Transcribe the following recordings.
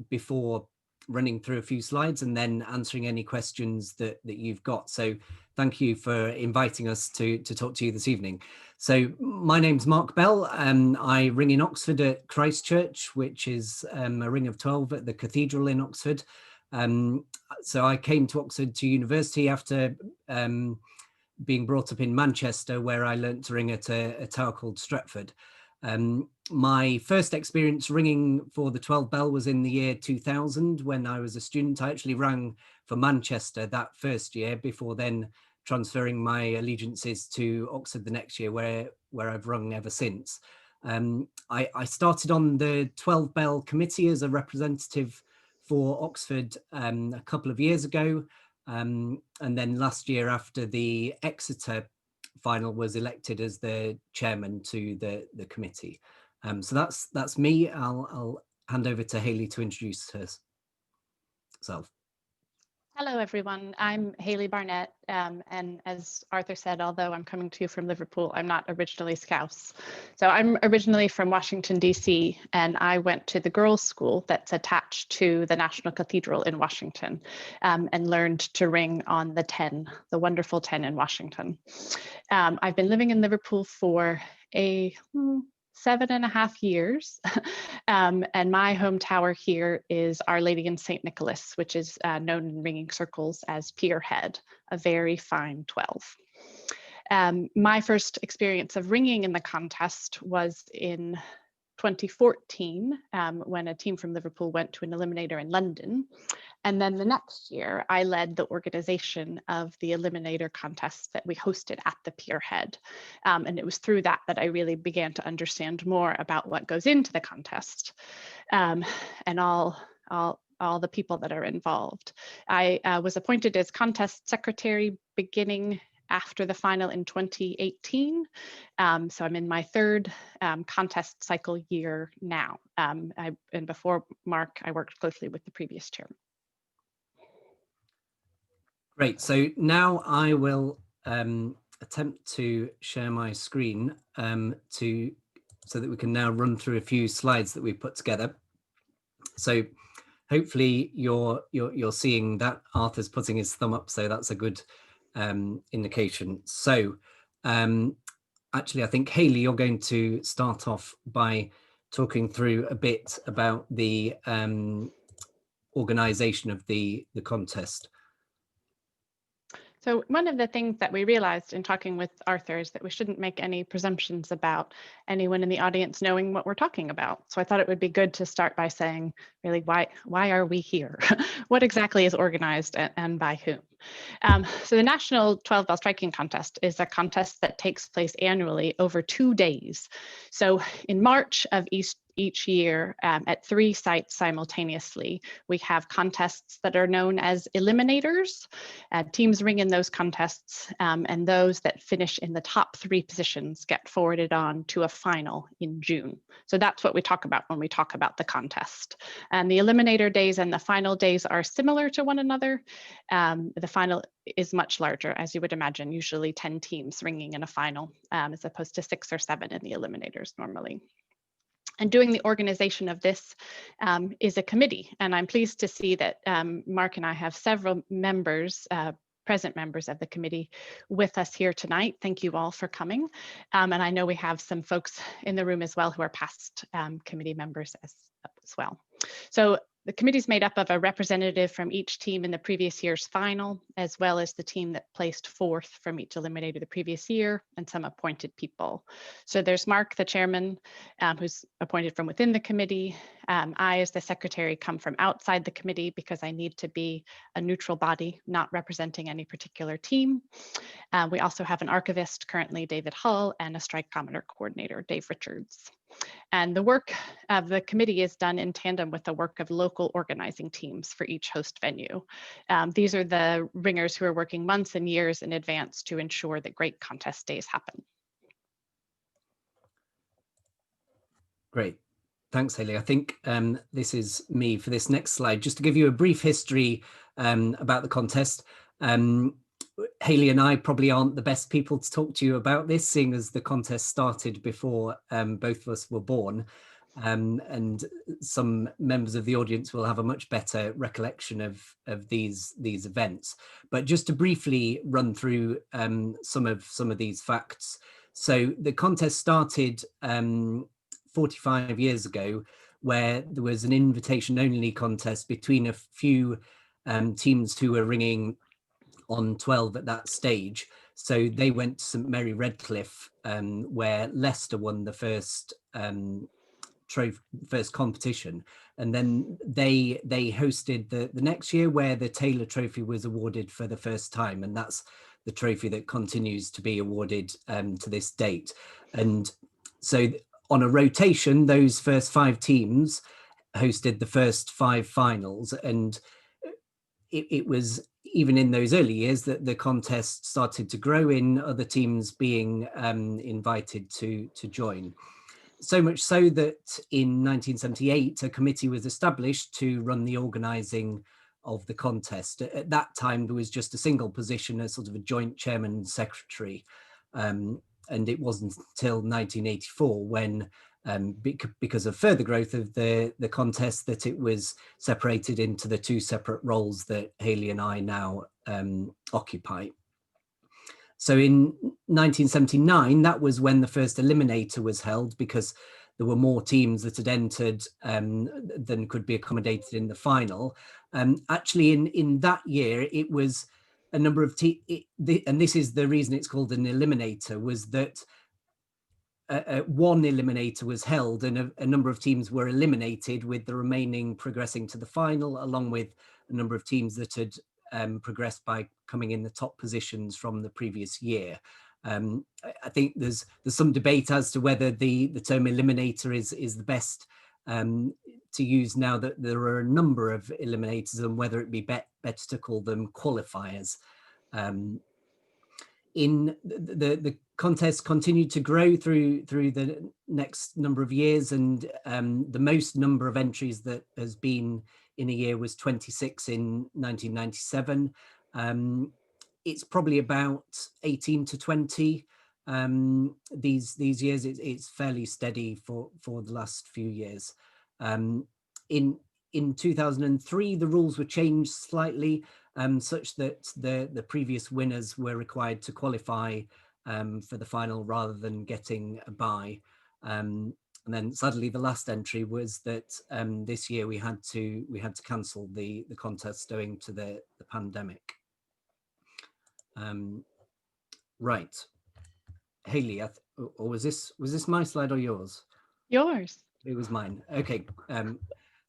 before running through a few slides and then answering any questions that you've got. So thank you for inviting us to talk to you this evening. So my name's Mark Bell. I ring in Oxford at Christ Church, which is a ring of 12 at the Cathedral in Oxford. So I came to Oxford to university after being brought up in Manchester, where I learnt to ring at a tower called Stretford. My first experience ringing for the 12 bell was in the year 2000 when I was a student. I actually rang for Manchester that first year before then transferring my allegiances to Oxford the next year, where I've rung ever since. I started on the 12 bell committee as a representative for Oxford a couple of years ago. And then last year, after the Exeter final, was elected as the chairman to the committee. So that's me. I'll hand over to Hayley to introduce herself. Hello, everyone. I'm Hayley Barnett, and as Arthur said, although I'm coming to you from Liverpool, I'm not originally Scouse. So I'm originally from Washington, D.C., and I went to the girls' school that's attached to the National Cathedral in Washington, and learned to ring on the 10, the wonderful 10 in Washington. I've been living in Liverpool for 7.5 years. And my home tower here is Our Lady in St. Nicholas, which is known in ringing circles as Pierhead, a very fine 12. My first experience of ringing in the contest was in 2014, when a team from Liverpool went to an eliminator in London. And then the next year, I led the organization of the eliminator contest that we hosted at the Pierhead. And it was through that I really began to understand more about what goes into the contest, and all the people that are involved. I was appointed as contest secretary beginning after the final in 2018. So I'm in my third contest cycle year now. And before Mark, I worked closely with the previous chairman. Great. So now I will attempt to share my screen so that we can now run through a few slides that we've put together. So hopefully you're seeing that. Arthur's putting his thumb up, so that's a good indication. So actually, I think Hayley, you're going to start off by talking through a bit about the organisation of the contest. So one of the things that we realized in talking with Arthur is that we shouldn't make any presumptions about anyone in the audience knowing what we're talking about. So I thought it would be good to start by saying, really, why are we here? What exactly is organized and by whom? So the National 12 Bell Striking Contest is a contest that takes place annually over 2 days. So in March of each year, at 3 sites simultaneously, we have contests that are known as eliminators. Teams ring in those contests, and those that finish in the top 3 positions get forwarded on to a final in June. So that's what we talk about when we talk about the contest. And the eliminator days and the final days are similar to one another. The final is much larger, as you would imagine, usually 10 teams ringing in a final, as opposed to 6 or 7 in the eliminators normally. And doing the organization of this is a committee. And I'm pleased to see that Mark and I have several members, present members of the committee with us here tonight. Thank you all for coming. And I know we have some folks in the room as well who are past committee members as well. So the committee is made up of a representative from each team in the previous year's final, as well as the team that placed 4th from each eliminator the previous year, and some appointed people. So there's Mark, the chairman, who's appointed from within the committee. I, as the secretary, come from outside the committee because I need to be a neutral body, not representing any particular team. We also have an archivist currently, David Hull, and a Strikeometer coordinator, Dave Richards. And the work of the committee is done in tandem with the work of local organizing teams for each host venue. These are the ringers who are working months and years in advance to ensure that great contest days happen. Great. Thanks, Hayley. I think this is me for this next slide, just to give you a brief history about the contest. Hayley and I probably aren't the best people to talk to you about this, seeing as the contest started before both of us were born. and some members of the audience will have a much better recollection of these events. But just to briefly run through some of these facts. So the contest started 45 years ago, where there was an invitation-only contest between a few teams who were ringing on 12 at that stage. So they went to St Mary Redcliffe, where Leicester won the first competition, and then they hosted the next year, where the Taylor Trophy was awarded for the first time, and that's the trophy that continues to be awarded to this date. And so on a rotation, those first 5 teams hosted the first 5 finals, and it was even in those early years that the contest started to grow, in other teams being invited to join. So much so that in 1978, a committee was established to run the organising of the contest. At that time, there was just a single position as sort of a joint chairman and secretary. And it wasn't until 1984 when, because of further growth of the contest, that it was separated into the 2 separate roles that Hayley and I now occupy. So in 1979, that was when the first eliminator was held, because there were more teams that had entered than could be accommodated in the final. Actually, in that year, it was a number of and this is the reason it's called an eliminator, was that one eliminator was held, and a number of teams were eliminated, with the remaining progressing to the final, along with a number of teams that had progressed by coming in the top positions from the previous year. I think there's some debate as to whether the term eliminator is the best to use now that there are a number of eliminators, and whether it be better to call them qualifiers. In the contest continued to grow through the next number of years, and the most number of entries that has been in a year was 26 in 1997. It's probably about 18 to 20 these years. It's fairly steady for the last few years. In 2003, the rules were changed slightly, such that the previous winners were required to qualify for the final rather than getting a bye. And then sadly, the last entry was that this year we had to cancel the contest owing to the pandemic. Right, Hayley, or was this my slide or yours? Yours. It was mine. Okay.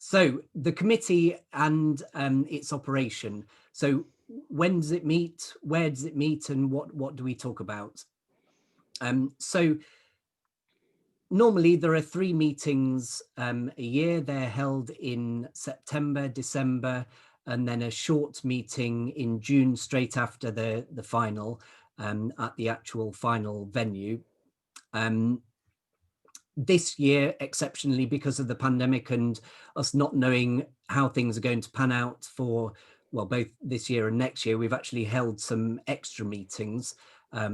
So the committee and its operation. So when does it meet? Where does it meet? And what do we talk about? So normally there are 3 meetings a year. They're held in September, December, and then a short meeting in June, straight after the final, at the actual final venue. This year, exceptionally, because of the pandemic and us not knowing how things are going to pan out for, well, both this year and next year, we've actually held some extra meetings.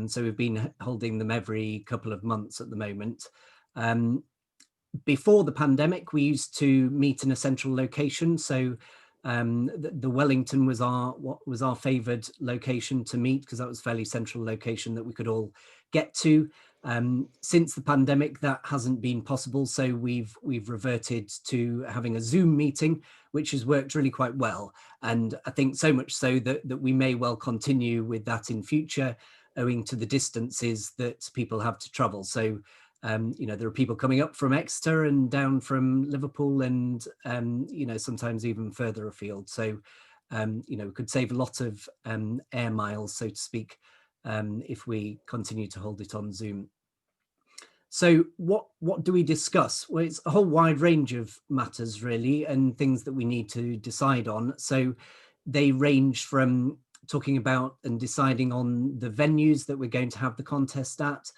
So we've been holding them every couple of months at the moment. Before the pandemic, we used to meet in a central location. So the Wellington was our favoured location to meet, because that was a fairly central location that we could all get to. Since the pandemic, that hasn't been possible, so we've reverted to having a Zoom meeting, which has worked really quite well, and I think so much so that we may well continue with that in future, owing to the distances that people have to travel. So there are people coming up from Exeter and down from Liverpool, and sometimes even further afield. So we could save a lot of air miles, so to speak, if we continue to hold it on Zoom. So what do we discuss? Well, it's a whole wide range of matters, really, and things that we need to decide on. So they range from talking about and deciding on the venues that we're going to have the contest at.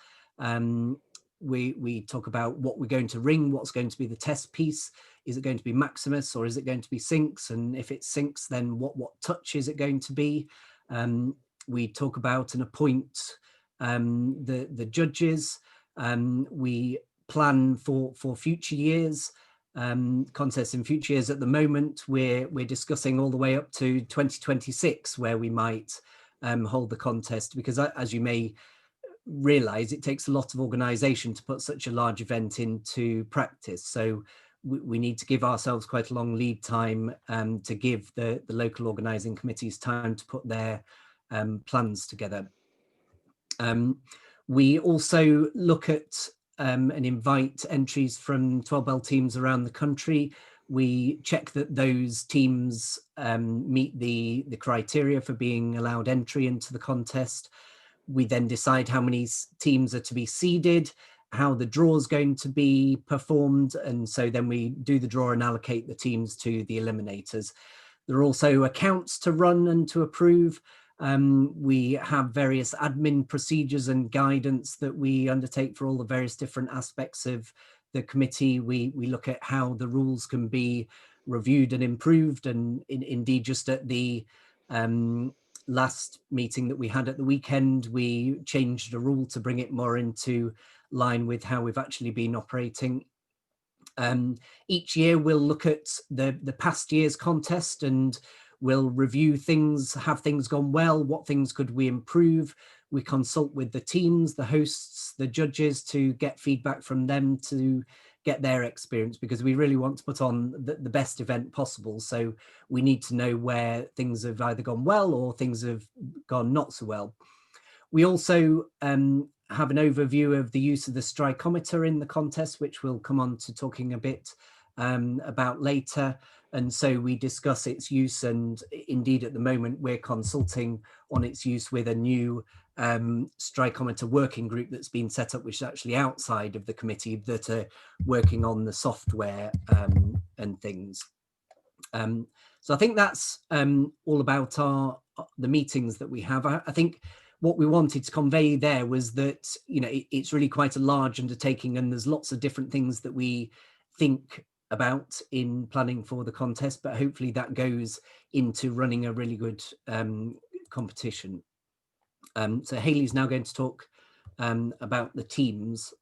We talk about what we're going to ring, what's going to be the test piece. Is it going to be Maximus, or is it going to be Syncs? And if it's Syncs, then what touch is it going to be? We talk about and appoint the judges. We plan for future years, contests in future years. At the moment, we're discussing all the way up to 2026 where we might hold the contest, because as you may realize, it takes a lot of organization to put such a large event into practice. So we need to give ourselves quite a long lead time to give the local organizing committees time to put their plans together. We also look at and invite entries from 12 Bell teams around the country. We check that those teams meet the criteria for being allowed entry into the contest. We then decide how many teams are to be seeded, how the draw is going to be performed, and so then we do the draw and allocate the teams to the eliminators. There are also accounts to run and to approve. We have various admin procedures and guidance that we undertake for all the various different aspects of the committee. We look at how the rules can be reviewed and improved, and indeed just at the last meeting that we had at the weekend, we changed a rule to bring it more into line with how we've actually been operating. Each year we'll look at the past year's contest and we'll review things. Have things gone well? What things could we improve? We consult with the teams, the hosts, the judges, to get feedback from them, to get their experience, because we really want to put on the best event possible. So we need to know where things have either gone well or things have gone not so well. We also have an overview of the use of the Strikeometer in the contest, which we'll come on to talking a bit about later. And so we discuss its use, and indeed at the moment we're consulting on its use with a new Strikeometer working group that's been set up, which is actually outside of the committee, that are working on the software and things. So I think that's all about the meetings that we have. I think what we wanted to convey there was that, you know, it's really quite a large undertaking, and there's lots of different things that we think about in planning for the contest, but hopefully that goes into running a really good competition. So Hayley's now going to talk about the teams.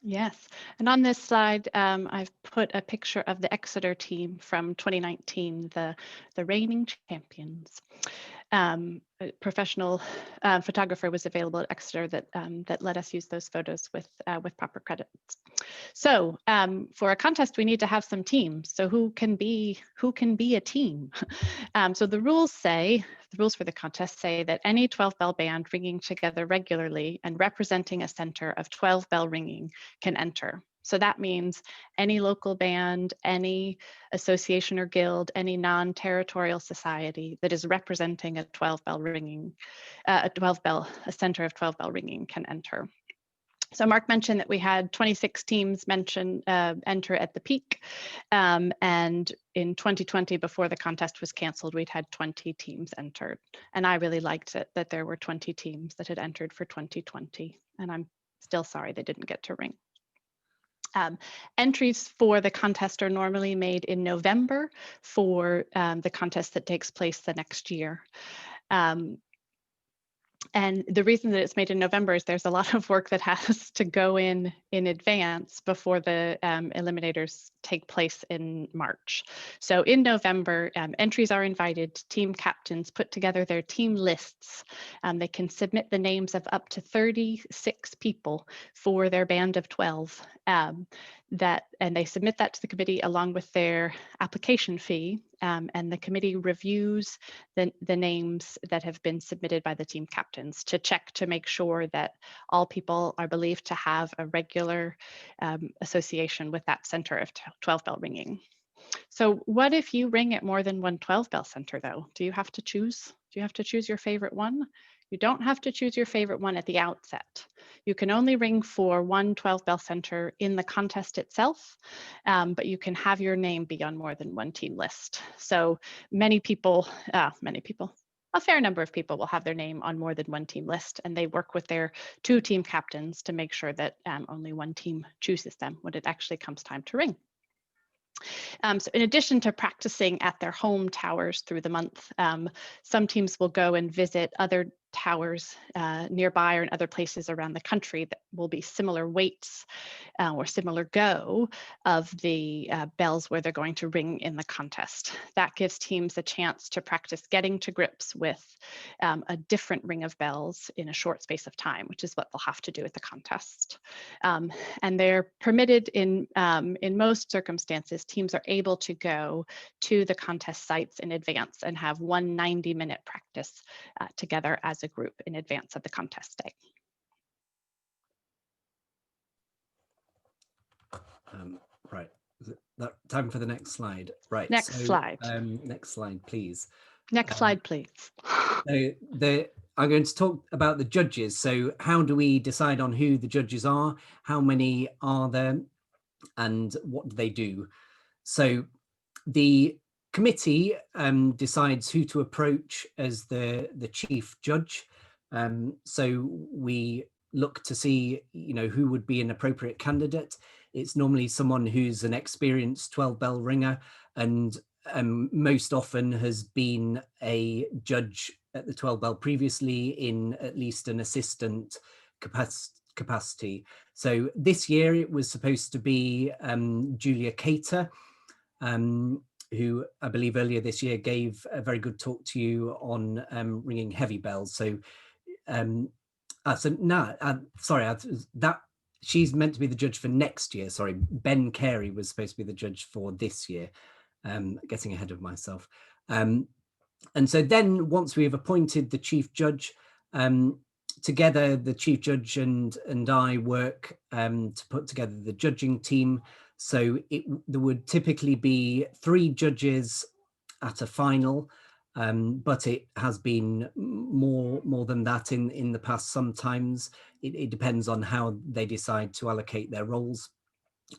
Yes, and on this slide, I've put a picture of the Exeter team from 2019, the reigning champions. A professional photographer was available at Exeter that let us use those photos with proper credits. So for a contest, we need to have some teams. So who can be a team? So the rules for the contest say that any 12 bell band ringing together regularly and representing a center of 12 bell ringing can enter. So that means any local band, any association or guild, any non-territorial society that is representing a 12 bell ringing, a center of 12 bell ringing can enter. So Mark mentioned that we had 26 teams enter at the peak, and in 2020, before the contest was canceled, we'd had 20 teams entered, and I really liked it that there were 20 teams that had entered for 2020, and I'm still sorry they didn't get to ring. Entries for the contest are normally made in November for the contest that takes place the next year. And the reason that it's made in November is there's a lot of work that has to go in advance before the eliminators take place in March. So in November, entries are invited. Team captains put together their team lists. They can submit the names of up to 36 people for their band of 12. And they submit that to the committee along with their application fee, and the committee reviews the names that have been submitted by the team captains to check to make sure that all people are believed to have a regular association with that center of 12 bell ringing. So what if you ring at more than one 12 bell center though? Do you have to choose? Do you have to choose your favorite one? You don't have to choose your favorite one at the outset. You can only ring for one 12 bell center in the contest itself, but you can have your name be on more than one team list. So a fair number of people will have their name on more than one team list, and they work with their 2 team captains to make sure that only one team chooses them when it actually comes time to ring. So in addition to practicing at their home towers through the month, some teams will go and visit other towers nearby or in other places around the country that will be similar weights or similar go of the bells where they're going to ring in the contest. That gives teams a chance to practice getting to grips with a different ring of bells in a short space of time, which is what they'll have to do at the contest. And they're permitted in most circumstances, teams are able to go to the contest sites in advance and have one 90-minute practice together as a group in advance of the contest day. Right, is that time for the next slide? Right. Next slide. Next slide, please. Next slide, please. So I'm going to talk about the judges. So how do we decide on who the judges are? How many are there? And what do they do? So the committee decides who to approach as the chief judge. So we look to see, who would be an appropriate candidate. It's normally someone who's an experienced 12-bell ringer and most often has been a judge at the 12-bell previously in at least an assistant capacity. So this year it was supposed to be Julia Cater, who I believe earlier this year gave a very good talk to you on ringing heavy bells. So she's meant to be the judge for next year. Sorry, Ben Carey was supposed to be the judge for this year. Getting ahead of myself. And so then once we've appointed the chief judge, together the chief judge and I work to put together the judging team. So there would typically be 3 judges at a final, but it has been more than that in the past. Sometimes it depends on how they decide to allocate their roles.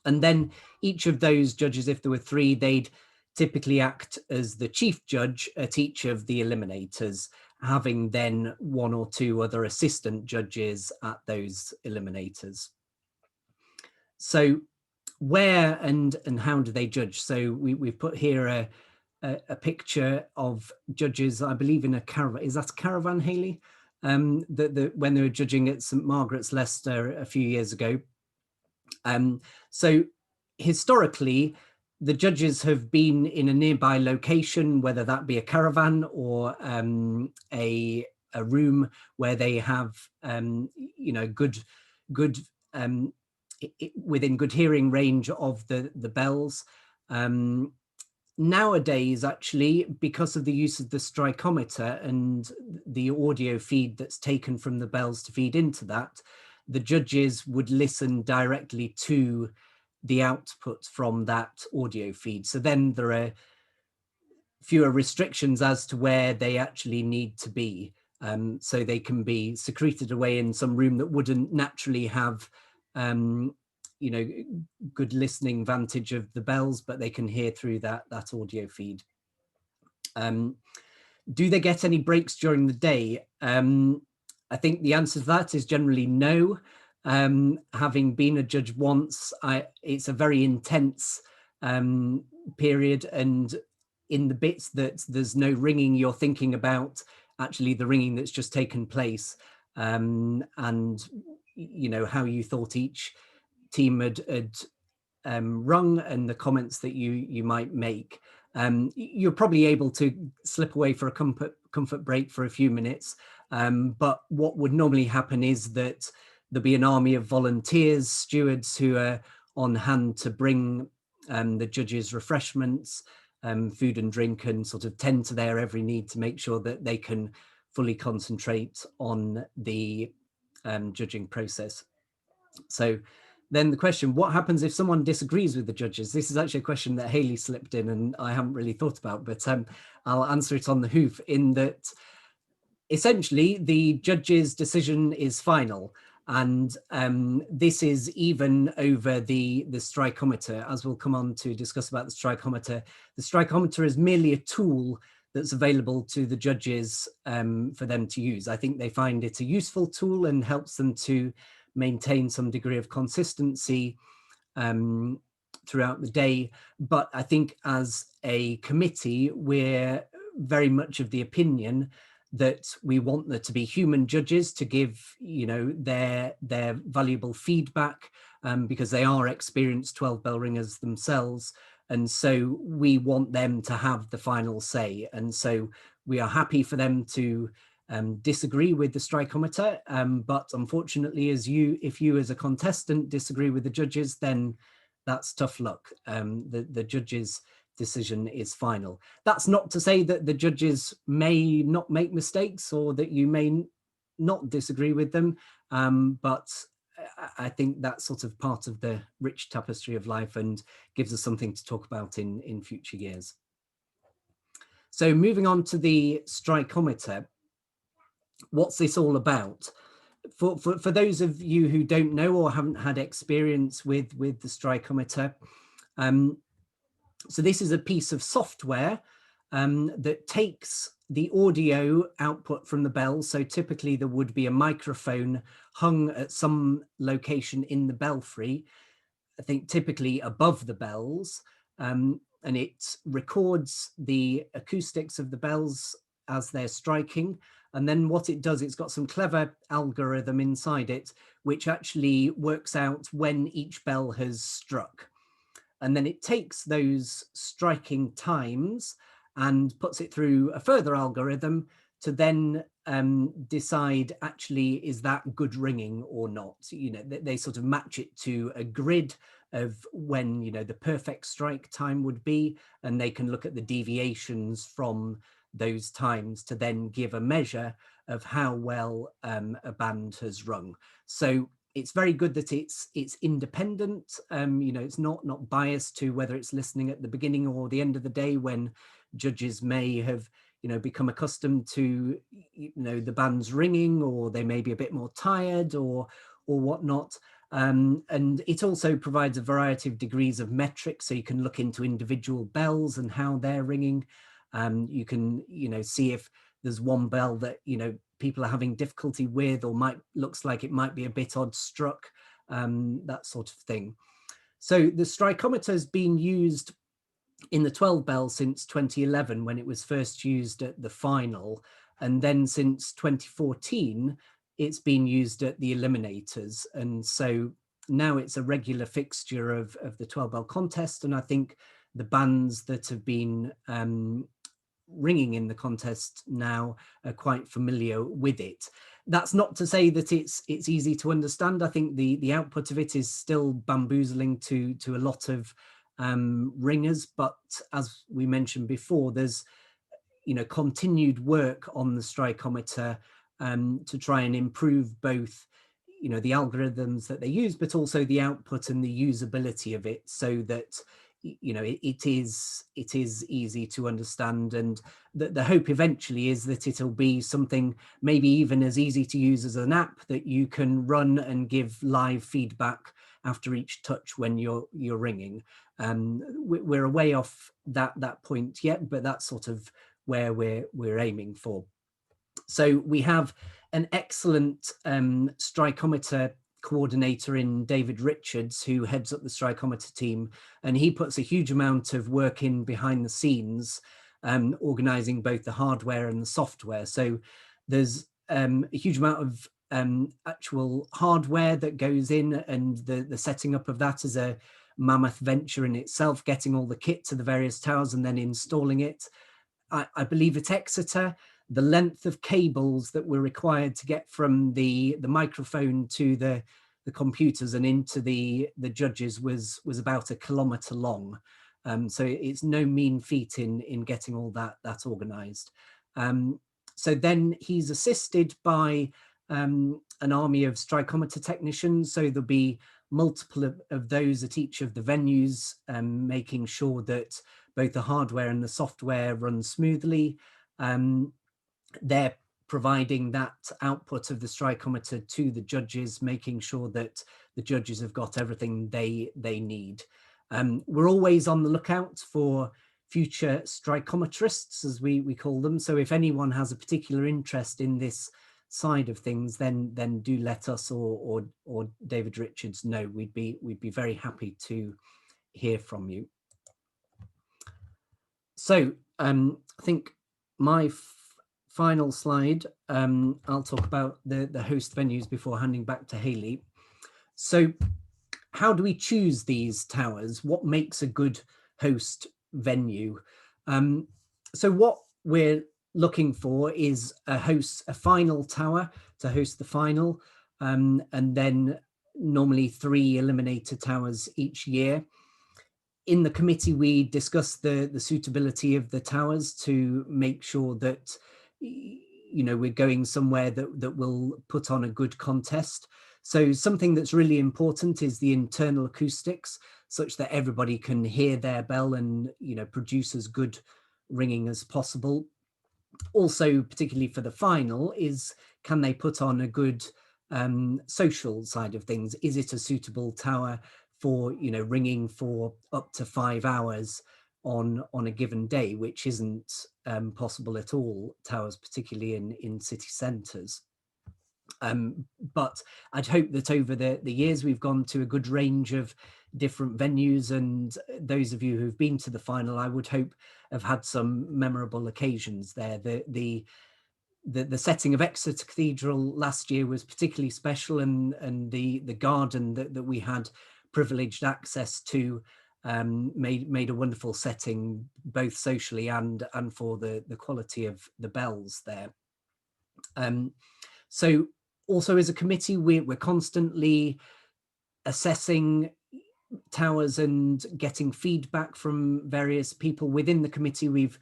And then each of those judges, if there were 3, they'd typically act as the chief judge at each of the eliminators, having then 1 or 2 other assistant judges at those eliminators. So where and how do they judge? So we've put here a picture of judges, I believe in a caravan. Is that a caravan, Hayley? When they were judging at St Margaret's, Leicester, a few years ago. So historically, the judges have been in a nearby location, whether that be a caravan or a room where they have, good within good hearing range of the bells. Nowadays, actually, because of the use of the strikeometer and the audio feed that's taken from the bells to feed into that, the judges would listen directly to the output from that audio feed. So then there are fewer restrictions as to where they actually need to be. So they can be secreted away in some room that wouldn't naturally have, good listening vantage of the bells, but they can hear through that audio feed. Do they get any breaks during the day? I think the answer to that is generally no. Having been a judge once, it's a very intense period, and in the bits that there's no ringing, you're thinking about actually the ringing that's just taken place, and how you thought each team had rung and the comments that you might make. You're probably able to slip away for a comfort break for a few minutes, but what would normally happen is that there'll be an army of volunteers, stewards who are on hand to bring the judges refreshments, food and drink, and sort of tend to their every need to make sure that they can fully concentrate on the judging process. So then the question, what happens if someone disagrees with the judges? This is actually a question that Hayley slipped in and I haven't really thought about, but I'll answer it on the hoof, in that essentially the judge's decision is final. And this is even over the strikeometer, as we'll come on to discuss about the strikeometer. The strikeometer is merely a tool that's available to the judges for them to use. I think they find it a useful tool and helps them to maintain some degree of consistency throughout the day. But I think as a committee, we're very much of the opinion that we want there to be human judges to give, you know, their valuable feedback, because they are experienced 12 bell ringers themselves. And so we want them to have the final say. And so we are happy for them to disagree with the Strikeometer. But unfortunately, if you as a contestant disagree with the judges, then that's tough luck. The judges' decision is final. That's not to say that the judges may not make mistakes or that you may not disagree with them, but I think that's sort of part of the rich tapestry of life and gives us something to talk about in future years. So moving on to the Strikeometer, what's this all about? For those of you who don't know or haven't had experience with the Strikeometer, so this is a piece of software that takes the audio output from the bells. So typically there would be a microphone hung at some location in the belfry, I think typically above the bells, and it records the acoustics of the bells as they're striking. And then what it does, it's got some clever algorithm inside it, which actually works out when each bell has struck. And then it takes those striking times and puts it through a further algorithm to then decide, actually, is that good ringing or not? You know, they sort of match it to a grid of when, you know, the perfect strike time would be, and they can look at the deviations from those times to then give a measure of how well a band has rung. So it's very good that it's independent. You know, it's not biased to whether it's listening at the beginning or the end of the day, when judges may have, you know, become accustomed to, you know, the band's ringing, or they may be a bit more tired or whatnot. And it also provides a variety of degrees of metrics, so you can look into individual bells and how they're ringing. You can, you know, see if there's one bell that, you know, people are having difficulty with, or looks like it might be a bit odd struck, that sort of thing. So the Strikeometer has been used in the 12 bell since 2011, when it was first used at the final, and then since 2014 it's been used at the eliminators, and so now it's a regular fixture of the 12 bell contest. And I think the bands that have been ringing in the contest now are quite familiar with it. That's not to say that it's easy to understand. I think the output of it is still bamboozling to a lot of ringers, but as we mentioned before, there's, you know, continued work on the Strikeometer to try and improve both, you know, the algorithms that they use, but also the output and the usability of it, so that, you know, it is easy to understand. And the hope eventually is that it'll be something maybe even as easy to use as an app that you can run and give live feedback after each touch when you're ringing. We're a way off that point yet, but that's sort of where we're aiming for. So we have an excellent Strikeometer coordinator in David Richards, who heads up the Strikeometer team, and he puts a huge amount of work in behind the scenes, organizing both the hardware and the software. So there's a huge amount of actual hardware that goes in, and the setting up of that is a mammoth venture in itself, getting all the kit to the various towers and then installing it. I believe at Exeter, the length of cables that were required to get from the microphone to the computers and into the judges was about 1 kilometre long. So it's no mean feat in getting all that organized. So then he's assisted by an army of Strikeometer technicians. So there'll be multiple of those at each of the venues, making sure that both the hardware and the software run smoothly. They're providing that output of the Strikeometer to the judges, making sure that the judges have got everything they need. We're always on the lookout for future Strikeometrists, as we call them. So if anyone has a particular interest in this side of things, then do let us or David Richards know. We'd be very happy to hear from you. So I think my final slide, I'll talk about the host venues before handing back to Hayley. So how do we choose these towers? What makes a good host venue? So what we're looking for is a final tower to host the final, and then normally 3 eliminator towers each year. In the committee, we discuss the suitability of the towers to make sure that we're going somewhere that will put on a good contest. So something that's really important is the internal acoustics, such that everybody can hear their bell and produce as good ringing as possible. Also, particularly for the final, is can they put on a good social side of things? Is it a suitable tower for ringing for up to 5 hours on a given day, which isn't possible at all towers, particularly in city centres. But I'd hope that over the years we've gone to a good range of different venues, and those of you who've been to the final, I would hope, have had some memorable occasions there. The setting of Exeter Cathedral last year was particularly special, and the garden that we had privileged access to made a wonderful setting, both socially and for the quality of the bells there. So also as a committee, we're constantly assessing towers and getting feedback from various people within the committee. We've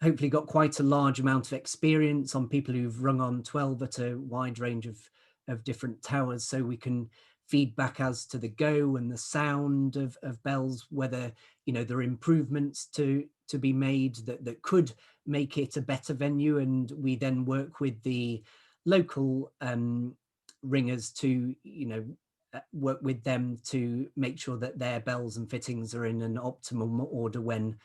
hopefully got quite a large amount of experience on people who've rung on 12 at a wide range of different towers, so we can feedback as to the go and the sound of bells, whether there are improvements to be made that could make it a better venue, and we then work with the local ringers to work with them to make sure that their bells and fittings are in an optimum order when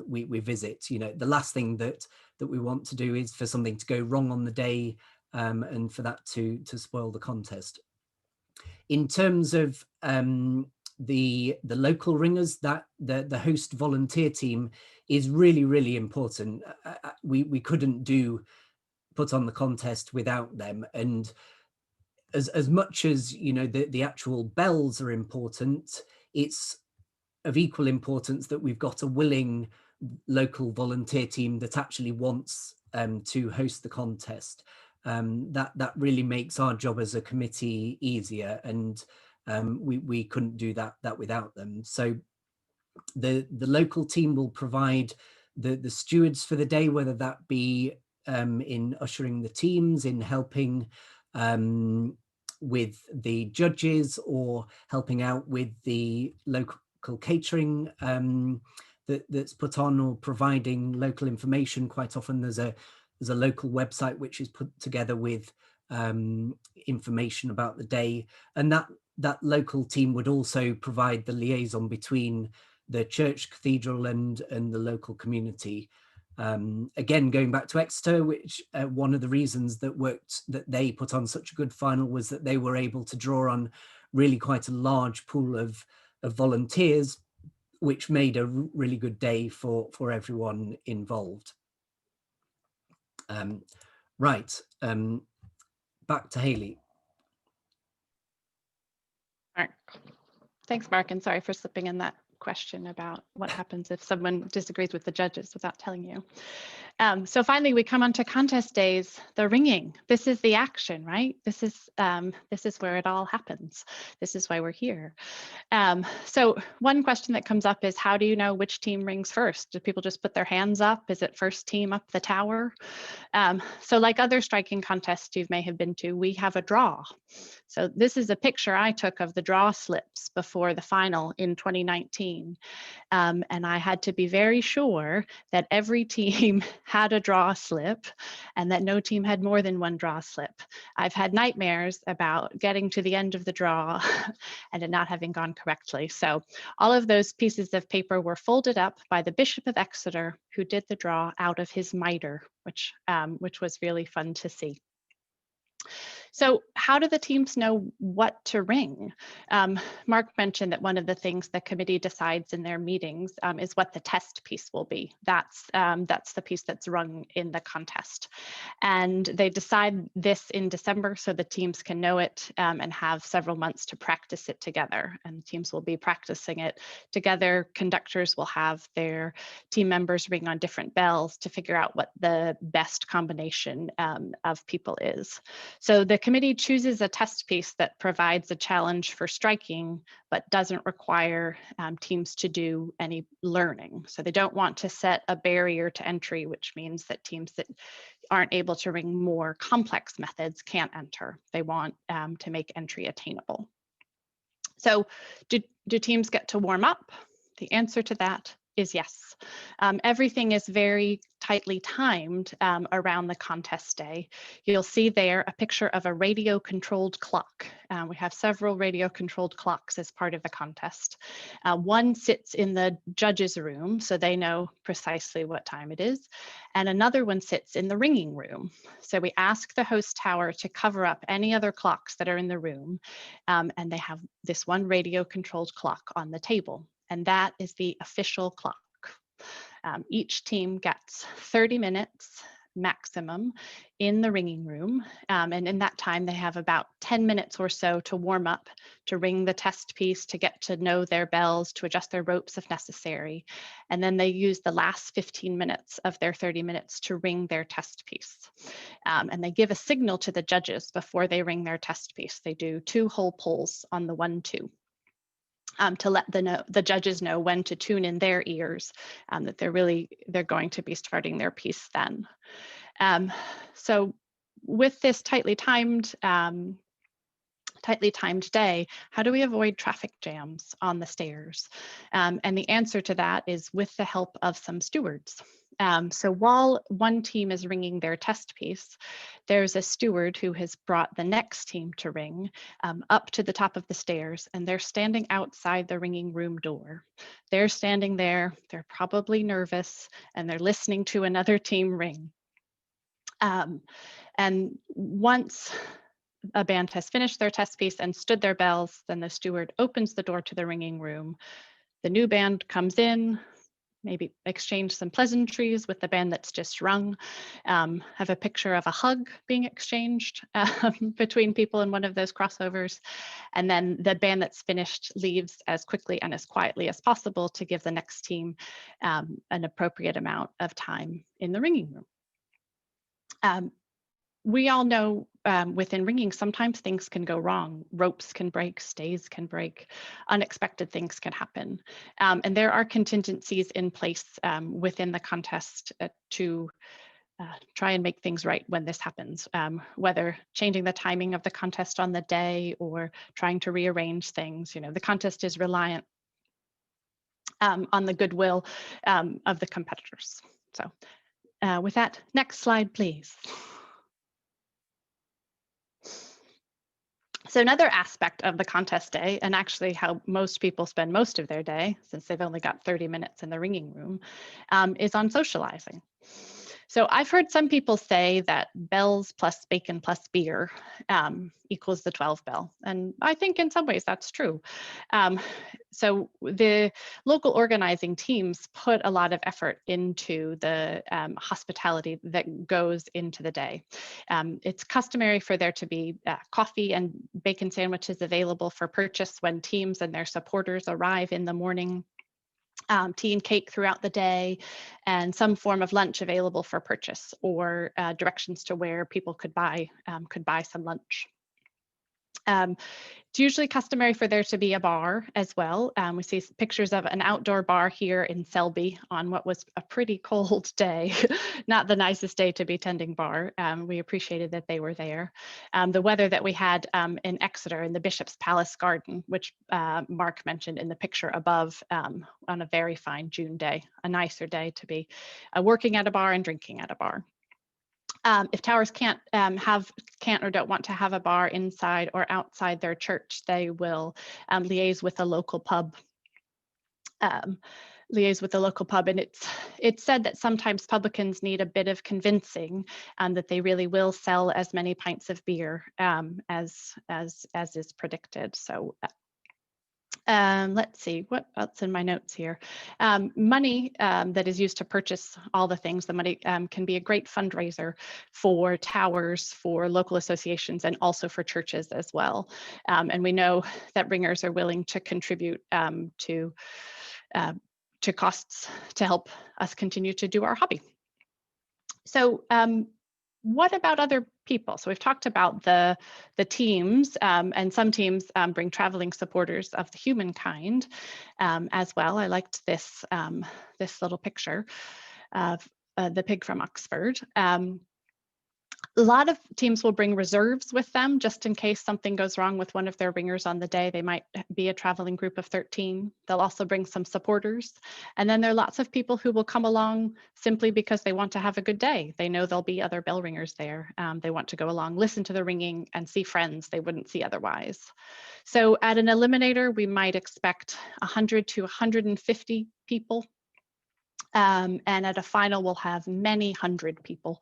we visit. The last thing that we want to do is for something to go wrong on the day, and for that to spoil the contest. In terms of the local ringers, that the host volunteer team is really, really important. We couldn't put on the contest without them, and as much as the actual bells are important, it's of equal importance that we've got a willing local volunteer team that actually wants to host the contest. That really makes our job as a committee easier, and we couldn't do that without them. So the local team will provide the stewards for the day, whether that be in ushering the teams, in helping with the judges, or helping out with the local catering that's put on, or providing local information. Quite often there's a local website which is put together with information about the day, and that local team would also provide the liaison between the church, cathedral, and the local community. Again, going back to Exeter, which one of the reasons that they put on such a good final was that they were able to draw on really quite a large pool of volunteers, which made a really good day for everyone involved. Right, back to Hayley. Thanks, Mark, and sorry for slipping in that question about what happens if someone disagrees with the judges without telling you. So finally, we come on to contest days, the ringing. This is the action, right? This is where it all happens. This is why we're here. So one question that comes up is, how do you know which team rings first? Do people just put their hands up? Is it first team up the tower? So like other striking contests you may have been to, we have a draw. So this is a picture I took of the draw slips before the final in 2019. And I had to be very sure that every team had a draw slip and that no team had more than one draw slip. I've had nightmares about getting to the end of the draw and it not having gone correctly. So all of those pieces of paper were folded up by the Bishop of Exeter, who did the draw out of his mitre, which was really fun to see. So how do the teams know what to ring? Mark mentioned that one of the things the committee decides in their meetings is what the test piece will be. That's the piece that's rung in the contest. And they decide this in December so the teams can know it and have several months to practice it together. And teams will be practicing it together. Conductors will have their team members ring on different bells to figure out what the best combination of people is. So the committee chooses a test piece that provides a challenge for striking, but doesn't require teams to do any learning. So they don't want to set a barrier to entry, which means that teams that aren't able to ring more complex methods can't enter. They want to make entry attainable. So do teams get to warm up? The answer to that is yes. Everything is very tightly timed around the contest day. You'll see there a picture of a radio controlled clock. We have several radio controlled clocks as part of the contest. One sits in the judges' room, so they know precisely what time it is. And another one sits in the ringing room. So we ask the host tower to cover up any other clocks that are in the room. And they have this one radio controlled clock on the table. And that is the official clock. Each team gets 30 minutes maximum in the ringing room. And in that time, they have about 10 minutes or so to warm up, to ring the test piece, to get to know their bells, to adjust their ropes if necessary. And then they use the last 15 minutes of their 30 minutes to ring their test piece. And they give a signal to the judges before they ring their test piece. They do 2 hole pulls on the 1-2. To let the judges know when to tune in their ears, that they're going to be starting their piece then. So with this tightly timed day, how do we avoid traffic jams on the stairs? And the answer to that is with the help of some stewards. So while one team is ringing their test piece, there's a steward who has brought the next team to ring up to the top of the stairs, and they're standing outside the ringing room door. They're standing there, they're probably nervous, and they're listening to another team ring. And once a band has finished their test piece and stood their bells, then the steward opens the door to the ringing room. The new band comes in, maybe exchange some pleasantries with the band that's just rung, have a picture of a hug being exchanged between people in one of those crossovers. And then the band that's finished leaves as quickly and as quietly as possible to give the next team an appropriate amount of time in the ringing room. We all know within ringing, sometimes things can go wrong. Ropes can break, stays can break, unexpected things can happen. And there are contingencies in place within the contest to try and make things right when this happens, whether changing the timing of the contest on the day or trying to rearrange things. You know, the contest is reliant on the goodwill of the competitors. So with that, next slide, please. So another aspect of the contest day, and actually how most people spend most of their day, since they've only got 30 minutes in the ringing room, is on socializing. So I've heard some people say that bells plus bacon plus beer equals the 12 bell. And I think in some ways that's true. So the local organizing teams put a lot of effort into the hospitality that goes into the day. It's customary for there to be coffee and bacon sandwiches available for purchase when teams and their supporters arrive in the morning. Tea and cake throughout the day, and some form of lunch available for purchase, or directions to where people could buy some lunch. It's usually customary for there to be a bar as well. We see pictures of an outdoor bar here in Selby on what was a pretty cold day, not the nicest day to be tending bar. We appreciated that they were there. The weather that we had in Exeter in the Bishop's Palace Garden, which Mark mentioned in the picture above, on a very fine June day, a nicer day to be working at a bar and drinking at a bar. If towers can't or don't want to have a bar inside or outside their church, they will liaise with a local pub. liaise with the local pub, and it's said that sometimes publicans need a bit of convincing, that they really will sell as many pints of beer as is predicted. So let's see what else in my notes here. Money that is used to purchase all the things, the money can be a great fundraiser for towers, for local associations, and also for churches as well. And we know that ringers are willing to contribute to costs to help us continue to do our hobby. So what about other people? So we've talked about the teams, and some teams bring traveling supporters of the humankind as well. I liked this this little picture of the pig from Oxford. A lot of teams will bring reserves with them just in case something goes wrong with one of their ringers on the day. They might be a traveling group of 13. They'll also bring some supporters. And then there are lots of people who will come along simply because they want to have a good day. They know there'll be other bell ringers there. They want to go along, listen to the ringing, and see friends they wouldn't see otherwise. So at an eliminator, we might expect 100 to 150 people. And at a final, we'll have many hundred people.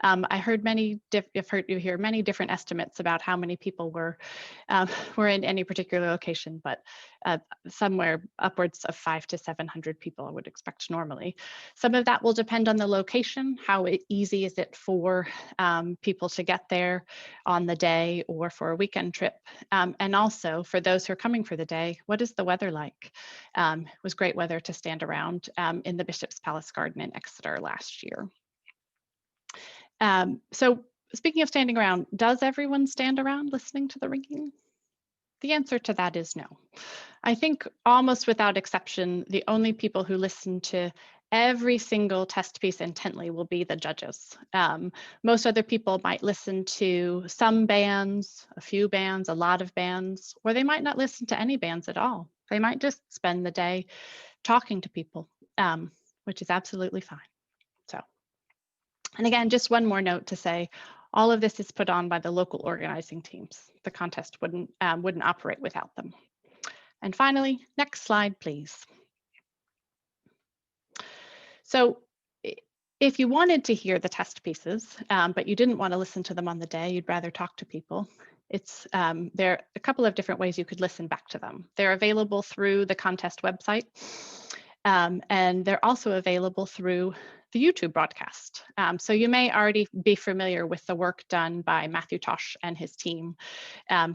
I heard you hear many different estimates about how many people were in any particular location, but somewhere upwards of 500 to 700 people I would expect normally. Some of that will depend on the location. How easy is it for people to get there on the day or for a weekend trip? And also for those who are coming for the day, what is the weather like? It was great weather to stand around in the Bishop's Palace Garden in Exeter last year. So speaking of standing around, does everyone stand around listening to the ringing? The answer to that is no. I think almost without exception, the only people who listen to every single test piece intently will be the judges. Most other people might listen to some bands, a few bands, a lot of bands, or they might not listen to any bands at all. They might just spend the day talking to people, which is absolutely fine. So, and again, just one more note to say, all of this is put on by the local organizing teams. The contest wouldn't operate without them. And finally, next slide, please. So if you wanted to hear the test pieces, but you didn't want to listen to them on the day, you'd rather talk to people, there are a couple of different ways you could listen back to them. They're available through the contest website, and they're also available through the YouTube broadcast. So you may already be familiar with the work done by Matthew Tosh and his team,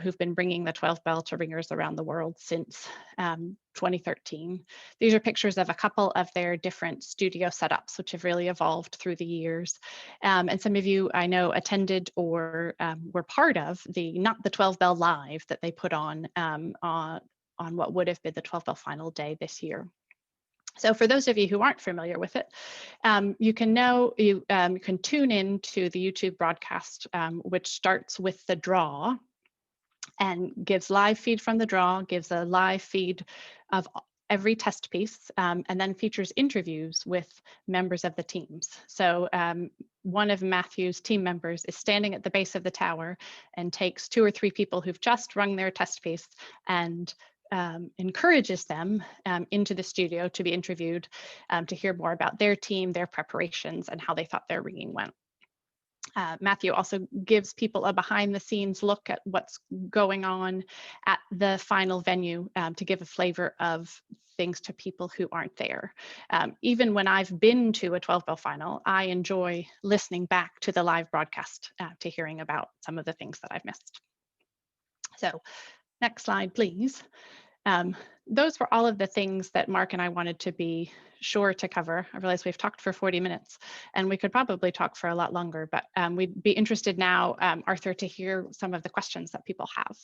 who've been bringing the 12 bell to ringers around the world since 2013. These are pictures of a couple of their different studio setups, which have really evolved through the years. And some of you I know attended or were part of not the 12 bell live that they put on what would have been the 12 bell final day this year. So for those of you who aren't familiar with it, you can tune in to the YouTube broadcast, which starts with the draw and gives live feed from the draw, gives a live feed of every test piece, and then features interviews with members of the teams. So one of Matthew's team members is standing at the base of the tower and takes 2 or 3 people who've just rung their test piece and encourages them into the studio to be interviewed, to hear more about their team, their preparations, and how they thought their ringing went. Matthew also gives people a behind the scenes look at what's going on at the final venue, to give a flavor of things to people who aren't there. Even when I've been to a 12 bell final, I enjoy listening back to the live broadcast to hearing about some of the things that I've missed. So next slide, please. Those were all of the things that Mark and I wanted to be sure to cover. I realize we've talked for 40 minutes and we could probably talk for a lot longer, but we'd be interested now, Arthur, to hear some of the questions that people have.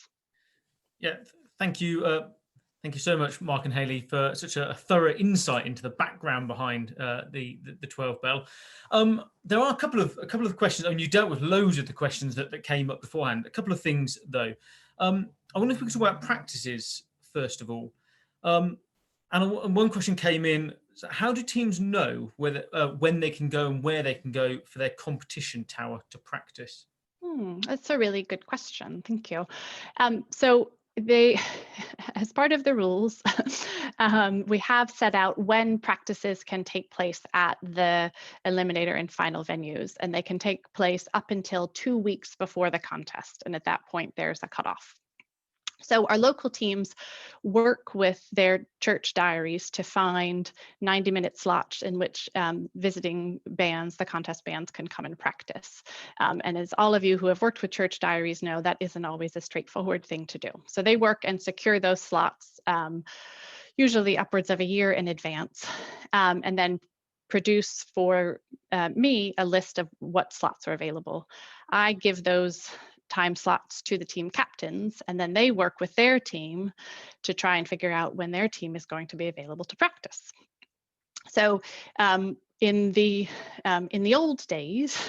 Yeah, thank you. Thank you so much, Mark and Hayley, for such a thorough insight into the background behind the 12 bell. There are a couple of questions. I mean, you dealt with loads of the questions that came up beforehand. A couple of things, though. I wonder if we could talk about practices first of all. And one question came in: so how do teams know whether when they can go and where they can go for their competition tower to practice? That's a really good question. Thank you. So they, as part of the rules, we have set out when practices can take place at the eliminator and final venues, and they can take place up until 2 weeks before the contest. And at that point, there's a cutoff. So our local teams work with their church diaries to find 90-minute slots in which visiting bands, the contest bands, can come and practice. And as all of you who have worked with church diaries know, that isn't always a straightforward thing to do. So they work and secure those slots, usually upwards of a year in advance, and then produce for me a list of what slots are available. I give those time slots to the team captains, and then they work with their team to try and figure out when their team is going to be available to practice. So in the old days,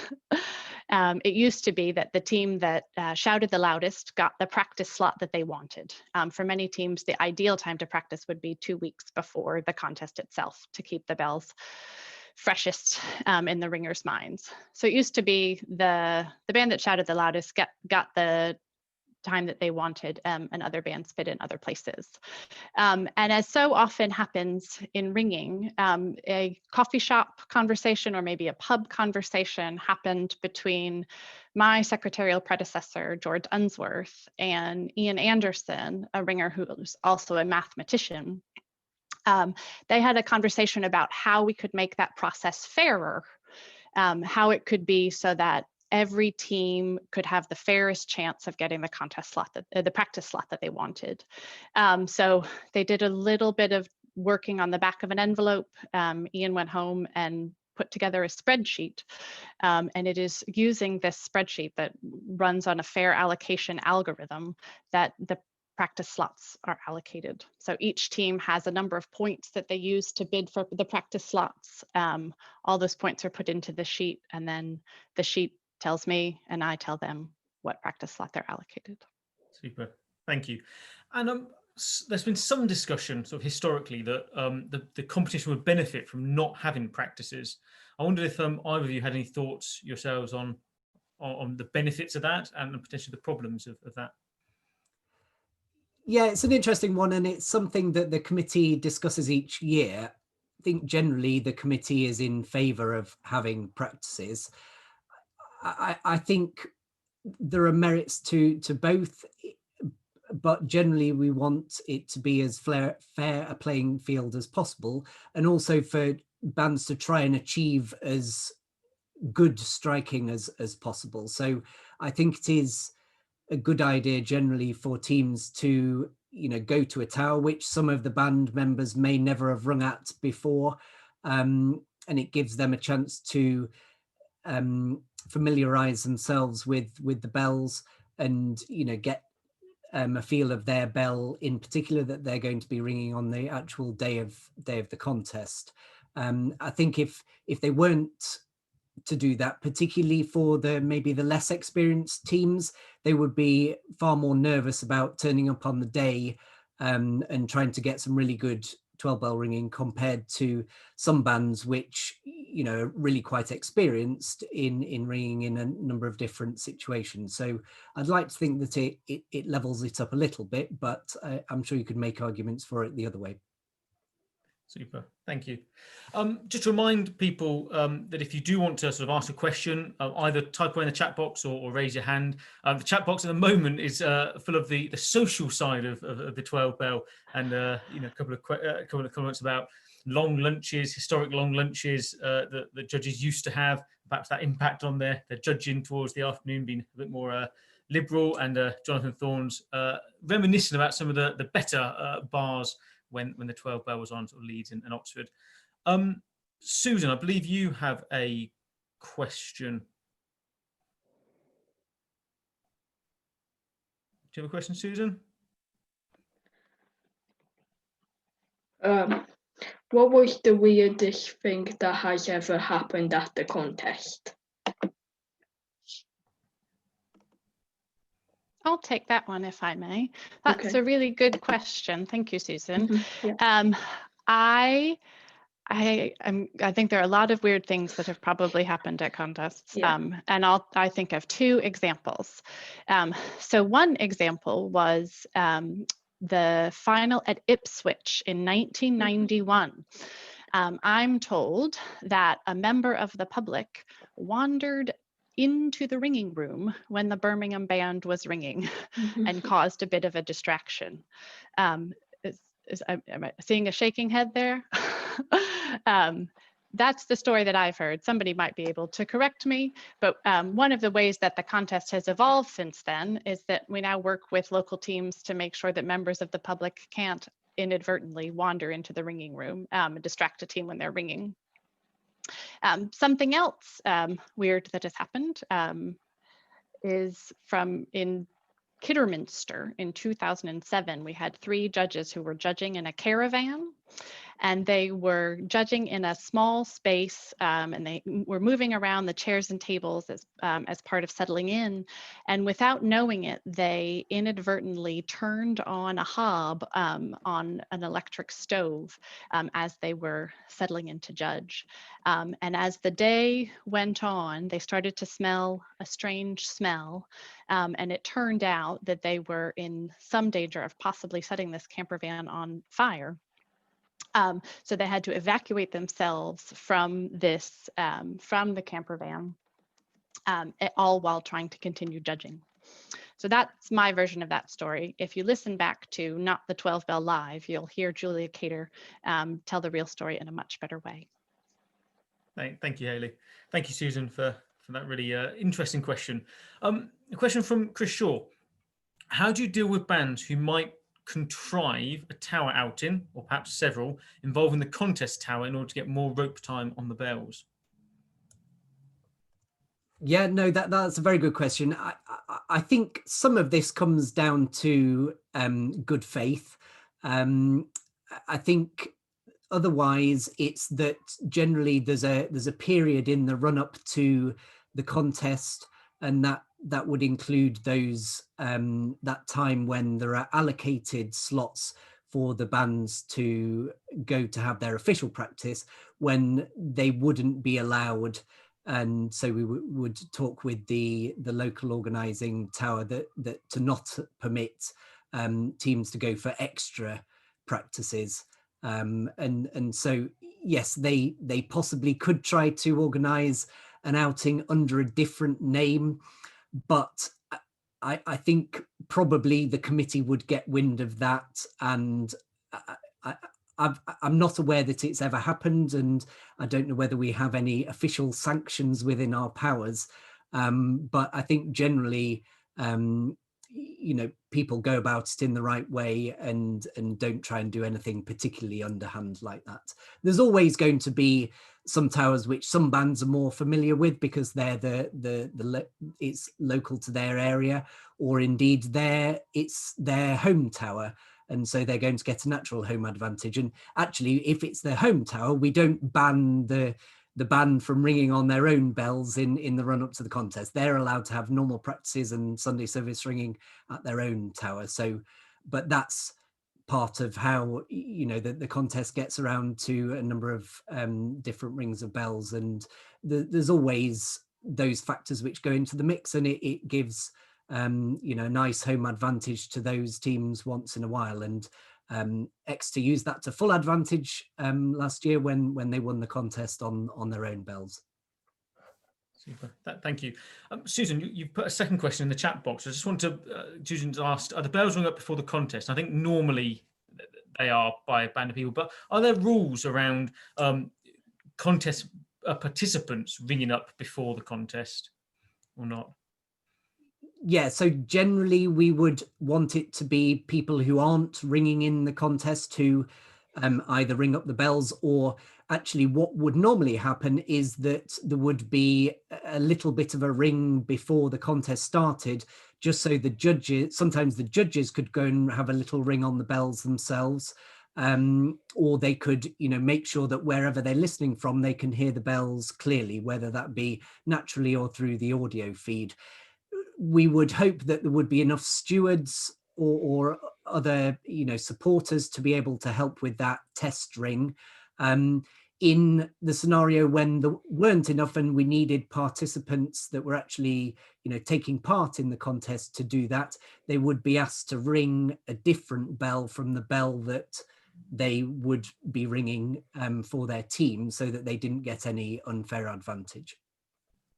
it used to be that the team that shouted the loudest got the practice slot that they wanted. For many teams, the ideal time to practice would be 2 weeks before the contest itself, to keep the bells freshest in the ringers' minds. So it used to be the band that shouted the loudest got the time that they wanted, and other bands fit in other places. And as so often happens in ringing, a coffee shop conversation or maybe a pub conversation happened between my secretarial predecessor, George Unsworth, and Ian Anderson, a ringer who was also a mathematician. They had a conversation about how we could make that process fairer, how it could be so that every team could have the fairest chance of getting the contest slot, the practice slot that they wanted. So they did a little bit of working on the back of an envelope. Ian went home and put together a spreadsheet, and it is using this spreadsheet that runs on a fair allocation algorithm that the practice slots are allocated. So each team has a number of points that they use to bid for the practice slots. All those points are put into the sheet, and then the sheet tells me and I tell them what practice slot they're allocated. Super, thank you. And there's been some discussion sort of historically that the competition would benefit from not having practices. I wondered if either of you had any thoughts yourselves on the benefits of that and potentially the problems of that. Yeah, it's an interesting one, and it's something that the committee discusses each year. I think generally the committee is in favour of having practices. I think there are merits to both, but generally we want it to be as fair a playing field as possible, and also for bands to try and achieve as good striking as possible. So I think it is a good idea generally for teams to, go to a tower, which some of the band members may never have rung at before, and it gives them a chance to familiarize themselves with the bells, and get a feel of their bell in particular that they're going to be ringing on the actual day of the contest. I think if they weren't to do that, particularly for maybe the less experienced teams, they would be far more nervous about turning up on the day and trying to get some really good 12 bell ringing, compared to some bands which are really quite experienced in ringing in a number of different situations. So I'd like to think that it levels it up a little bit, but I'm sure you could make arguments for it the other way. Super, thank you. Just to remind people that if you do want to sort of ask a question, either type away in the chat box or raise your hand. The chat box at the moment is full of the social side of the 12 bell, and a couple of comments about long lunches, historic long lunches that the judges used to have, perhaps that impact on their judging towards the afternoon being a bit more liberal, and Jonathan Thorne's reminiscent about some of the better bars when the 12 bell was on, sort of Leeds and Oxford. Susan, I believe you have a question. Do you have a question, Susan? What was the weirdest thing that has ever happened at the contest? I'll take that one if I may. That's Okay. a really good question. Thank you, Susan. Yeah. I think there are a lot of weird things that have probably happened at contests, Yeah. and I think of two examples. So one example was the final at Ipswich in 1991. I'm told that a member of the public wandered into the ringing room when the Birmingham band was ringing and caused a bit of a distraction. Am I seeing a shaking head there? That's the story that I've heard. Somebody might be able to correct me, but one of the ways that the contest has evolved since then is that we now work with local teams to make sure that members of the public can't inadvertently wander into the ringing room and distract a team when they're ringing. Something else weird that has happened is in Kidderminster in 2007, we had 3 judges who were judging in a caravan, and they were judging in a small space, and they were moving around the chairs and tables as part of settling in. And without knowing it, they inadvertently turned on a hob on an electric stove as they were settling in to judge. And as the day went on, they started to smell a strange smell. And it turned out that they were in some danger of possibly setting this camper van on fire. So they had to evacuate themselves from from the camper van, all while trying to continue judging. So that's my version of that story. If you listen back to Not the 12 Bell Live, you'll hear Julia Cater tell the real story in a much better way. Thank you, Hayley. Thank you, Susan, for that really interesting question. A question from Chris Shaw. How do you deal with bands who might contrive a tower outing, or perhaps several, involving the contest tower in order to get more rope time on the bells? Yeah, no, that's a very good question. I think some of this comes down to good faith. I think otherwise it's that generally there's a period in the run up to the contest, and that would include those that time when there are allocated slots for the bands to go to have their official practice, when they wouldn't be allowed. And so we would talk with the local organising tower that to not permit teams to go for extra practices. And so yes, they possibly could try to organise an outing under a different name, but I think probably the committee would get wind of that, and I'm not aware that it's ever happened, and I don't know whether we have any official sanctions within our powers, but I think generally people go about it in the right way and don't try and do anything particularly underhand like that. There's always going to be some towers which some bands are more familiar with because they're it's local to their area, or indeed it's their home tower, and so they're going to get a natural home advantage. And actually, if it's their home tower, we don't ban the band from ringing on their own bells in the run up to the contest. They're allowed to have normal practices and Sunday service ringing at their own tower. So, but that's part of how the contest gets around to a number of different rings of bells, and there's always those factors which go into the mix, and it gives a nice home advantage to those teams once in a while. And Exeter used that to full advantage last year when they won the contest on their own bells. Super. Thank you. Susan, you've put a second question in the chat box. I just want to, Susan's asked, are the bells rung up before the contest? I think normally they are by a band of people, but are there rules around contest participants ringing up before the contest or not? Yeah, so generally we would want it to be people who aren't ringing in the contest who either ring up the bells, or actually what would normally happen is that there would be a little bit of a ring before the contest started, just so sometimes the judges could go and have a little ring on the bells themselves, or they could make sure that wherever they're listening from, they can hear the bells clearly, whether that be naturally or through the audio feed. We would hope that there would be enough stewards or other supporters to be able to help with that test ring. in the scenario when there weren't enough and we needed participants that were actually, taking part in the contest to do that, they would be asked to ring a different bell from the bell that they would be ringing for their team, so that they didn't get any unfair advantage.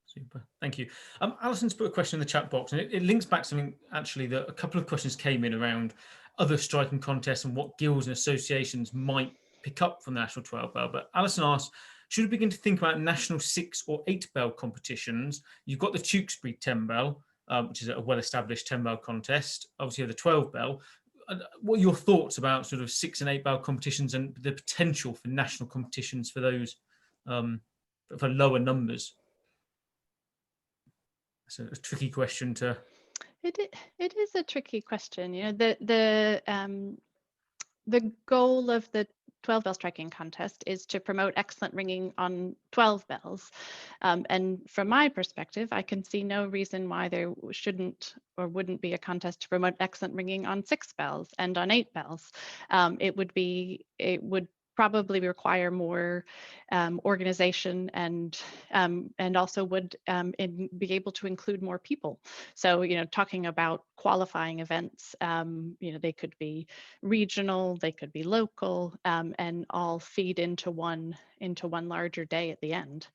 Super, thank you. Alison's put a question in the chat box, and it links back to something actually that a couple of questions came in around other striking contests and what guilds and associations might pick up from the National 12 Bell. But Alison asked, should we begin to think about national 6 or 8 bell competitions? You've got the Tewkesbury 10 bell, which is a well-established 10 bell contest. Obviously, the 12 bell. What are your thoughts about sort of 6 and 8 bell competitions and the potential for national competitions for those, for lower numbers? It's a tricky question to. It is a tricky question. The goal of the 12 bell striking contest is to promote excellent ringing on 12 bells. And from my perspective, I can see no reason why there shouldn't or wouldn't be a contest to promote excellent ringing on 6 bells and on 8 bells. It would probably require more organization and also would be able to include more people. So, talking about qualifying events, they could be regional, they could be local, and all feed into one larger day at the end.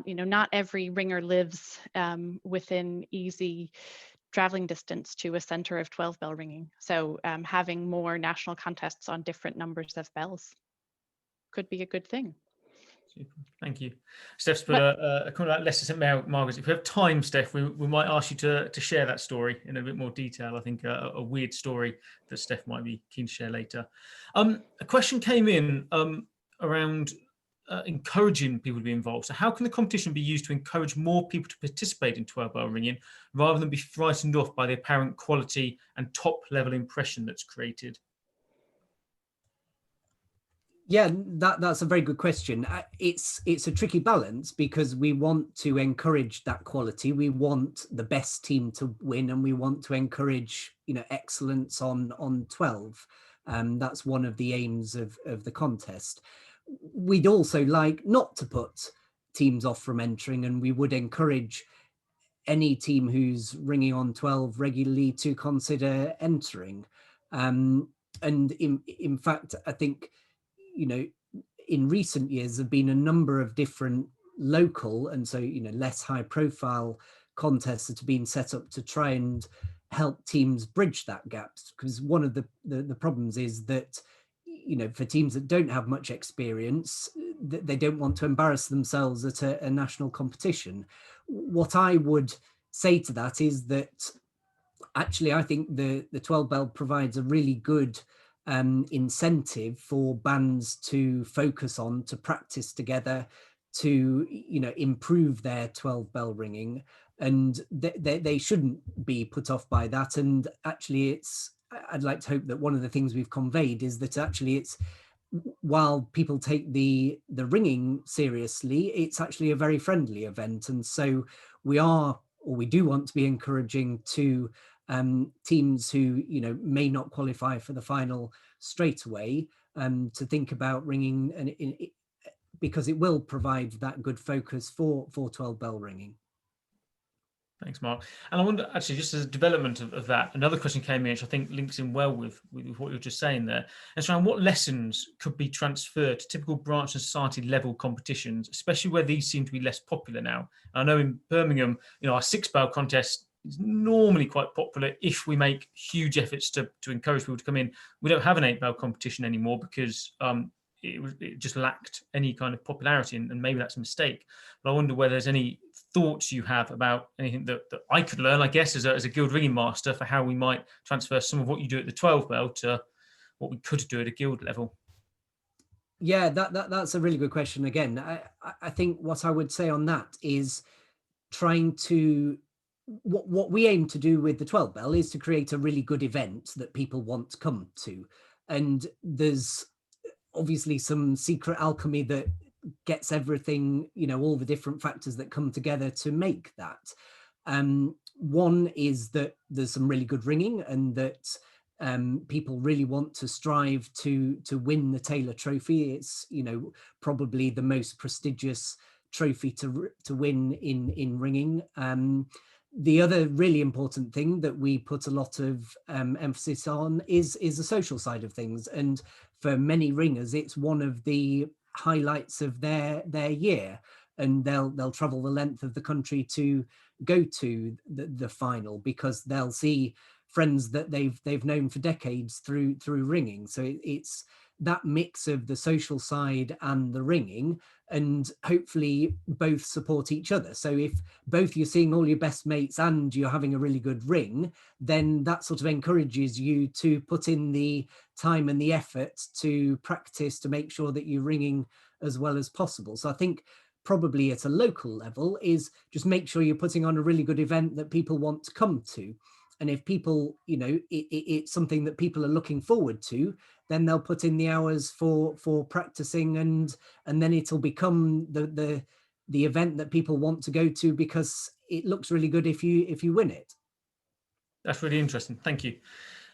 Not every ringer lives within easy traveling distance to a center of 12 bell ringing. So having more national contests on different numbers of bells could be a good thing. Super. Thank you. Steph's put a comment about Leicester St Margaret's. If we have time, Steph, we might ask you to share that story in a bit more detail. I think a weird story that Steph might be keen to share later. A question came in around encouraging people to be involved. So how can the competition be used to encourage more people to participate in 12 bell ringing rather than be frightened off by the apparent quality and top level impression that's created? Yeah, that's a very good question. It's a tricky balance because we want to encourage that quality. We want the best team to win, and we want to encourage, excellence on 12. That's one of the aims of the contest. We'd also like not to put teams off from entering, and we would encourage any team who's ringing on 12 regularly to consider entering. And in fact, I think, in recent years, there have been a number of different local and so, less high profile contests that have been set up to try and help teams bridge that gap. Because one of the problems is that, for teams that don't have much experience, they don't want to embarrass themselves at a national competition. What I would say to that is that actually, I think the 12 bell provides a really good incentive for bands to focus on, to practice together, to improve their 12 bell ringing, and they shouldn't be put off by that. And actually, I'd like to hope that one of the things we've conveyed is that actually it's, while people take the ringing seriously, it's actually a very friendly event. And so we do want to be encouraging to teams who may not qualify for the final straight away to think about ringing, and because it will provide that good focus for 12 bell ringing. Thanks, Mark. And I wonder, actually, just as a development of that, another question came in, which I think links in well with what you were just saying there. It's around what lessons could be transferred to typical branch and society level competitions, especially where these seem to be less popular now. I know in Birmingham, our 6 bell contest is normally quite popular if we make huge efforts to encourage people to come in. We don't have an 8 bell competition anymore because it just lacked any kind of popularity, and maybe that's a mistake. But I wonder whether there's any thoughts you have about anything that I could learn, I guess, as a guild ringing master, for how we might transfer some of what you do at the 12 bell to what we could do at a guild level. Yeah, that's a really good question. Again, I think what I would say on that is trying to, what we aim to do with the 12 bell is to create a really good event that people want to come to. And there's obviously some secret alchemy that gets everything, all the different factors that come together to make that. One is that there's some really good ringing, and that people really want to strive to win the Taylor Trophy. It's, you know, probably the most prestigious trophy to win in ringing. The other really important thing that we put a lot of emphasis on is the social side of things, and for many ringers, it's one of the highlights of their year, and they'll travel the length of the country to go to the final, because they'll see friends that they've known for decades through ringing. So it's that mix of the social side and the ringing, and hopefully both support each other. So if both you're seeing all your best mates and you're having a really good ring, then that sort of encourages you to put in the time and the effort to practice to make sure that you're ringing as well as possible. So I think probably at a local level is just make sure you're putting on a really good event that people want to come to. And if people, you know, it's something that people are looking forward to, then they'll put in the hours for practicing, and then it'll become the event that people want to go to because it looks really good if you win it. That's really interesting. Thank you.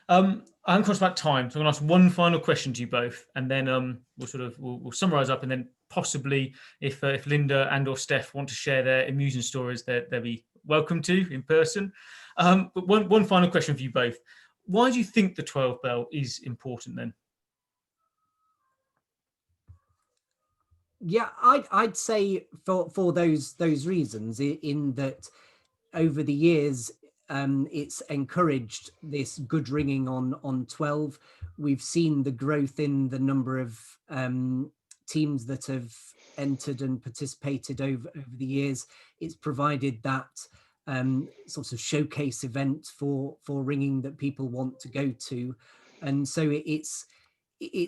I'm conscious about time, so I'm going to ask one final question to you both, and then we'll summarise up, and then possibly if Linda and or Steph want to share their amusing stories, they'll be welcome to in person. But one final question for you both. Why do you think the 12 bell is important then? Yeah, I'd say for those reasons, in that over the years, it's encouraged this good ringing on 12. We've seen the growth in the number of teams that have entered and participated over the years. It's provided that sort of showcase event for ringing that people want to go to, and so it's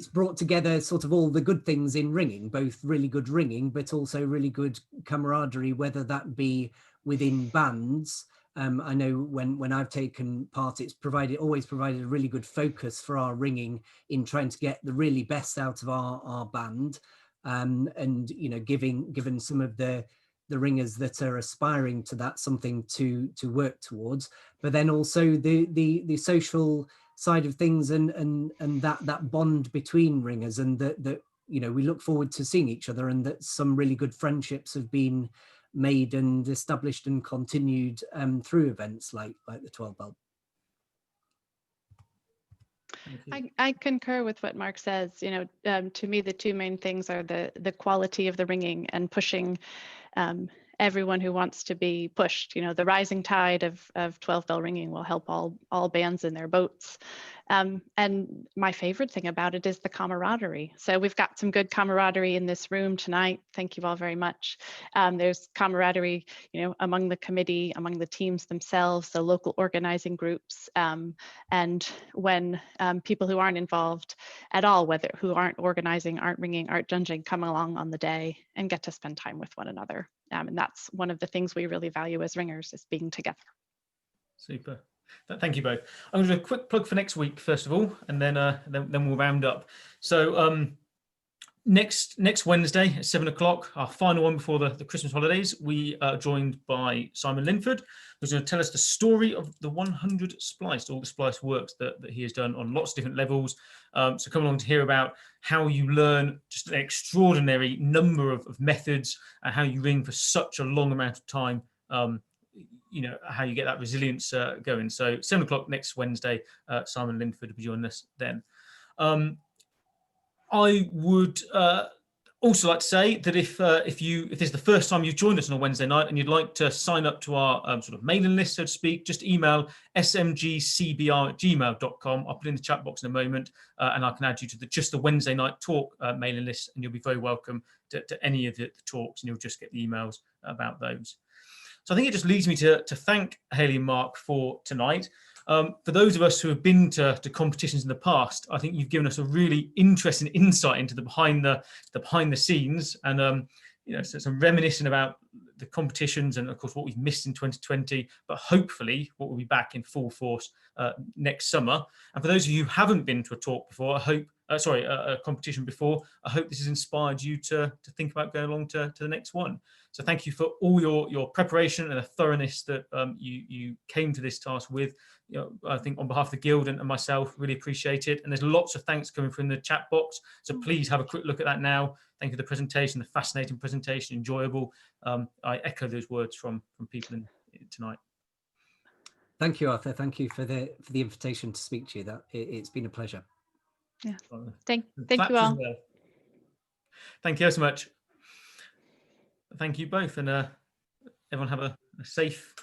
brought together sort of all the good things in ringing, both really good ringing, but also really good camaraderie, whether that be within bands. I know when I've taken part, it's always provided a really good focus for our ringing in trying to get the really best out of our band, and you know, given some of the ringers that are aspiring to that something to work towards, but then also the social side of things, and that bond between ringers, and that you know, we look forward to seeing each other, and that some really good friendships have been made and established and continued through events like the 12 bell. I concur with what Mark says. You know, to me, the two main things are the quality of the ringing and pushing everyone who wants to be pushed. You know, the rising tide of 12 bell ringing will help all bands in their boats. And my favorite thing about it is the camaraderie. So we've got some good camaraderie in this room tonight. Thank you all very much. There's camaraderie, you know, among the committee, among the teams themselves, the local organizing groups, and when people who aren't involved at all, who aren't organizing, aren't ringing, aren't judging, come along on the day and get to spend time with one another. And that's one of the things we really value as ringers, is being together. Super. Thank you both. I'm going to do a quick plug for next week, first of all, and then we'll round up. So next Wednesday at 7 o'clock, our final one before the Christmas holidays, we are joined by Simon Linford, who's going to tell us the story of the 100 Spliced, all the Splice works that he has done on lots of different levels. So come along to hear about how you learn just an extraordinary number of methods, and how you ring for such a long amount of time. You know, how you get that resilience going. So 7 o'clock next Wednesday, Simon Linford will be joining us then. I would also like to say that if this is the first time you've joined us on a Wednesday night and you'd like to sign up to our sort of mailing list, so to speak, just email smgcbr@gmail.com. I'll put it in the chat box in a moment, and I can add you to just the Wednesday night talk mailing list, and you'll be very welcome to any of the talks, and you'll just get the emails about those. So I think it just leads me to thank Hayley and Mark for tonight. For those of us who have been to competitions in the past, I think you've given us a really interesting insight into the behind the scenes, and you know, so some reminiscing about the competitions and of course what we've missed in 2020, but hopefully what will be back in full force next summer. And for those of you who haven't been to a talk before, I hope a competition before. I hope this has inspired you to think about going along to the next one. So thank you for all your preparation and the thoroughness that you came to this task with. I think on behalf of the Guild and myself, really appreciate it. And there's lots of thanks coming from the chat box. So please have a quick look at that now. Thank you for the presentation, the fascinating presentation, enjoyable. I echo those words from people tonight. Thank you, Arthur. Thank you for the invitation to speak to you. It's been a pleasure. Yeah. Thank you all. Well. Thank you so much. Thank you both, and everyone have a safe.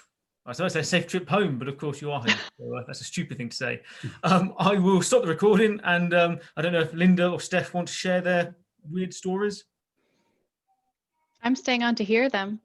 I was supposed to say a safe trip home, but of course you are home. So, that's a stupid thing to say. I will stop the recording, and I don't know if Linda or Steph want to share their weird stories. I'm staying on to hear them.